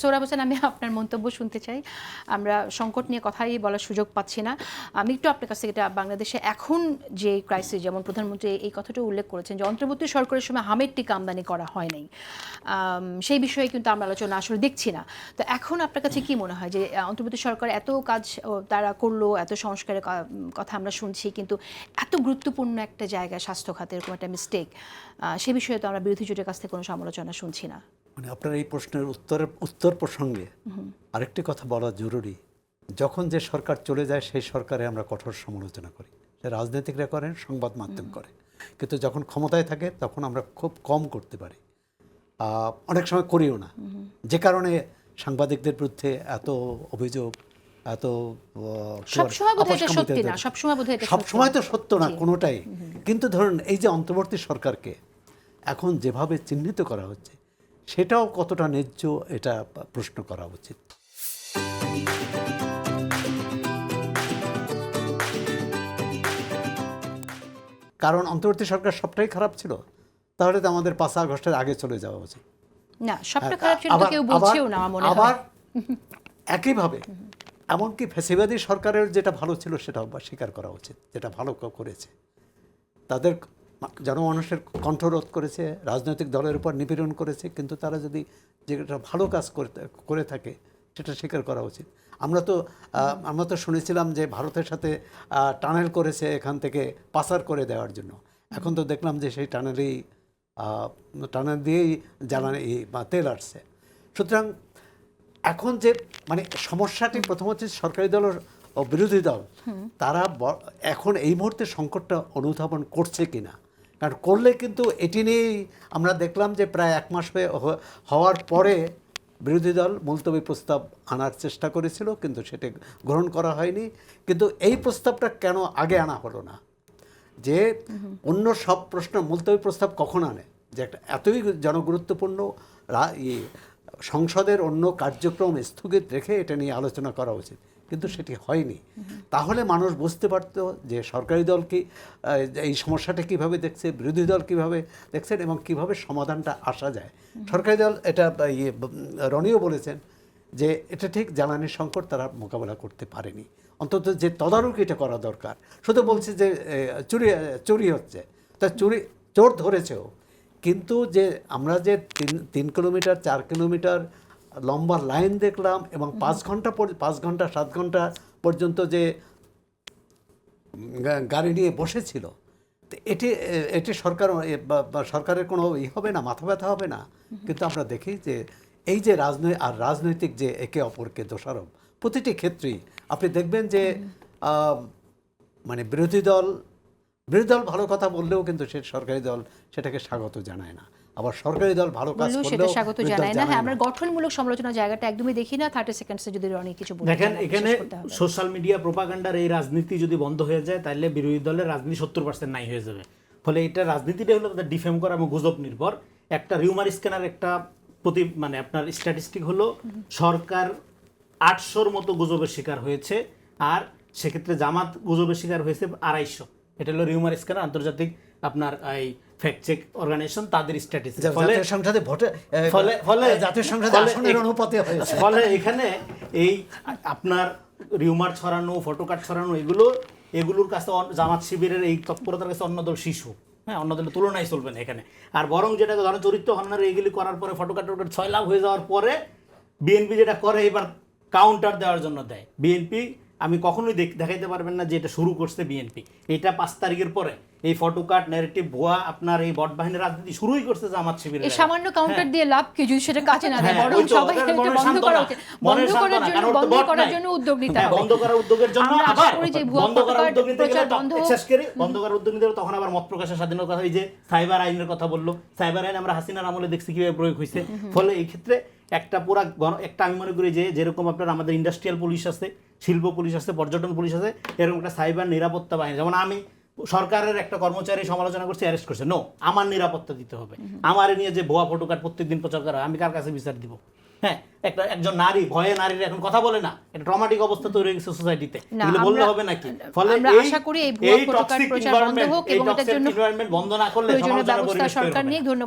সোহরাব হোসেন, আমি আপনার মন্তব্য শুনতে চাই। আমরা সংকট নিয়ে কথাই বলার সুযোগ পাচ্ছি না। আমি একটু আপনার কাছ থেকে, এটা বাংলাদেশে এখন যে ক্রাইসিস, যেমন প্রধানমন্ত্রী এই কথাটা উল্লেখ করেছেন যে অন্তর্বর্তী সরকারের সময় হামের টিকা আমদানি করা হয় নাই, সেই বিষয়ে কিন্তু আমরা আলোচনা আসলে দেখছি না। তো এখন আপনার কাছে কি মনে হয় যে অন্তর্বর্তী সরকার এত কাজ তারা করলো, এত সংস্কারের কথা আমরা শুনছি, কিন্তু এত গুরুত্বপূর্ণ একটা জায়গায় স্বাস্থ্য খাতে এরকম একটা মিস্টেক, সে বিষয়ে তো আমরা বিরোধী জোটের কাছ থেকে কোনো সমালোচনা শুনছি না। মানে আপনার এই প্রশ্নের উত্তর প্রসঙ্গে আরেকটি কথা বলা জরুরি। যখন যে সরকার চলে যায় সেই সরকারে আমরা কঠোর সমালোচনা করি, সে রাজনীতিকরা করেন, সংবাদ মাধ্যম করে, কিন্তু যখন ক্ষমতায় থাকে তখন আমরা খুব কম করতে পারি, অনেক সময় করিও না। যে কারণে সাংবাদিকদের বিরুদ্ধে এত অভিযোগ, এত সবসময় তো সত্য না কোনোটাই। কিন্তু ধরুন এই যে অন্তর্বর্তী সরকারকে এখন যেভাবে চিহ্নিত করা হচ্ছে সেটাও কতটা ন্যায্য, এটা প্রশ্ন করা উচিত। কারণ অন্তর্বর্তী সরকার সবটাই খারাপ ছিল, তাহলে তো আমাদের 5 আগস্টের আগে চলে যাওয়া উচিত না। সবটা খারাপ ছিল তো কেউ বলছেও না মনে হয়। আবার একইভাবে এমনকি ফ্যাসিবাদী সরকারের যেটা ভালো ছিল সেটাও স্বীকার করা উচিত, যেটা ভালো করেছে। তাদের জনমানুষের কণ্ঠরোধ করেছে, রাজনৈতিক দলের উপর নিপীড়ন করেছে, কিন্তু তারা যদি যেটা ভালো কাজ করে থাকে সেটা স্বীকার করা উচিত। আমরা তো শুনেছিলাম যে ভারতের সাথে টানেল করেছে এখান থেকে পাচার করে দেওয়ার জন্য। এখন তো দেখলাম যে সেই টানেল দিয়েই জ্বালানি বা তেল আসছে। সুতরাং এখন যে মানে সমস্যাটি প্রথম হচ্ছে সরকারি দল ও বিরোধী দল তারা এখন এই মুহূর্তে সংকটটা অনুধাবন করছে কিনা। কারণ করলে কিন্তু এটি নিয়েই আমরা দেখলাম যে প্রায় 1 মাস হওয়ার পরে বিরোধী দল মুলতবি প্রস্তাব আনার চেষ্টা করেছিল, কিন্তু সেটা গ্রহণ করা হয়নি। কিন্তু এই প্রস্তাবটা কেন আগে আনা হলো না? যে অন্য সব প্রশ্ন মুলতবি প্রস্তাব কখন আনে, যে একটা এতই জনগুরুত্বপূর্ণ সংসদের অন্য কার্যক্রম স্থগিত রেখে এটা নিয়ে আলোচনা করা উচিত, কিন্তু সেটি হয়নি। তাহলে মানুষ বুঝতে পারত যে সরকারি দল কি এই সমস্যাটা কিভাবে দেখছে, বিরোধী দল কিভাবে দেখছেন এবং কিভাবে সমাধানটা আসা যায়। সরকারি দল এটা রনিও বলেছেন যে এটা ঠিক জ্বালানি সংকট তারা মোকাবেলা করতে পারেনি, অন্তত যে তদারকিটা করা দরকার। শুধু বলছে যে চুরি হচ্ছে, তা চোর ধরেছেও, কিন্তু যে আমরা যে 3 কিলোমিটার 4 কিলোমিটার লম্বা লাইন দেখলাম এবং 5 ঘন্টা 7 ঘন্টা পর্যন্ত যে গাড়ি নিয়ে বসেছিল, এটি সরকারের কোনো হবে না, মাথা ব্যথা হবে না। কিন্তু আমরা দেখি যে এই যে রাজনৈতিক যে একে অপরকে দোষারোপ প্রতিটি ক্ষেত্রেই আপনি দেখবেন যে মানে বিরোধী দল ভালো কথা বললেও কিন্তু সে সরকারি দল সেটাকে স্বাগত জানায় না, আবার সরকারি দল ভালো কাজ করলেও স্বাগত জানায় না। হ্যাঁ, আমরা গঠনমূলক সমালোচনার জায়গাটা একদমই দেখি না। 30 সেকেন্ডসে যদি অনেক কিছু বলতে দেখেন, এখানে সোশ্যাল মিডিয়া প্রোপাগান্ডার এই রাজনীতি যদি বন্ধ হয়ে যায় তাহলে বিরোধী দলের রাজনীতি 70% নাই হয়ে যাবে। ফলে এটা রাজনীতিটা হলো তাদের ডিফেম করা এবং গুজব নির্ভর। একটা রিউমার স্ক্যানার একটা মানে আপনার স্ট্যাটিস্টিক হলো সরকার 800-র মতো গুজবের শিকার হয়েছে, আর সেক্ষেত্রে জামাত গুজবের শিকার হয়েছে 250। এটা হলো রিউমার স্ক্যানার, আন্তর্জাতিক আপনার এই ফ্যাক্ট চেক অর্গানাইজেশন, তাদের স্ট্যাটিস্টিক। ফলে এখানে এই আপনার রিউমার ছড়ানো, ফটোকার্ড ছড়ানো এগুলোর কাছে জামাত শিবিরের এই তৎপরতার কাছে অন্য দল শিশু। হ্যাঁ, অন্য দলের তুলনায় চলবে না এখানে। আর বরং যেটা ধরেন চরিত্র হন্যার এইগুলি করার পরে ফটোকার্ড 6 লাখ হয়ে যাওয়ার পরে বিএনপি যেটা করে এবার কাউন্টার দেওয়ার জন্য দেয়। বিএনপি আমি কখনোই দেখাইতে পারবেন না যে এটা শুরু করছে বিএনপি। এটা 5 তারিখের পরে এই ফটোকার্ড ন্যারেটিভ ভুয়া আপনার এই বট বাহিনীর রাজনীতি শুরুই করছে জামাত শিবির। এই সামান্য কাউন্টার দিয়ে লাভ কি, যদি সেটা কাজে না দেয়, বরং সবাই এটা বন্ধ করা উচিত। বন্ধ করার জন্য উদ্যোগ নিতে হবে। বন্ধ করার উদ্যোগের জন্য আবার বন্ধ করার উদ্যোগ নিতে গেলে বন্ধ করার উদ্যোগ নিতে তখন আবার মত প্রকাশের স্বাধীনতার কথা, এই যে সাইবার আইনের কথা বললো, সাইবার আইন আমরা হাসিনার আমলে দেখছি কিভাবে প্রয়োগ হয়েছে। ফলে এই ক্ষেত্রে একটা পুরা একটা আমি মনে করি যে যেরকম আপনার আমাদের ইন্ডাস্ট্রিয়াল পুলিশ আছে, শিল্প পুলিশ আছে, পর্যটন পুলিশ আছে, এরকম একটা সাইবার নিরাপত্তা বাহিনী। যেমন আমি সরকারের একটা কর্মচারী সমালোচনা করছে, অ্যারেস্ট করছে, নো, আমার নিরাপত্তা দিতে হবে। আমার নিয়ে যে ভুয়া ফটোকার্ড প্রত্যেকদিন প্রচার করা, আমি কার কাছে বিচার দিব? হ্যাঁ, একজন নারী ভয়ে নারীর এখন কথা বলে না, একটা ট্রমাটিক অবস্থা তৈরি হয়ে গেছে সোসাইটিতে, এগুলো বললে হবে নাকি? ফলে আমরা আশা করি এই ভুয়া ফটোকার্ড প্রচার বন্ধ হোক এবং এটার জন্য বন্ধ না করলে সমালোচনা সরকার নিয়ে। ধন্যবাদ।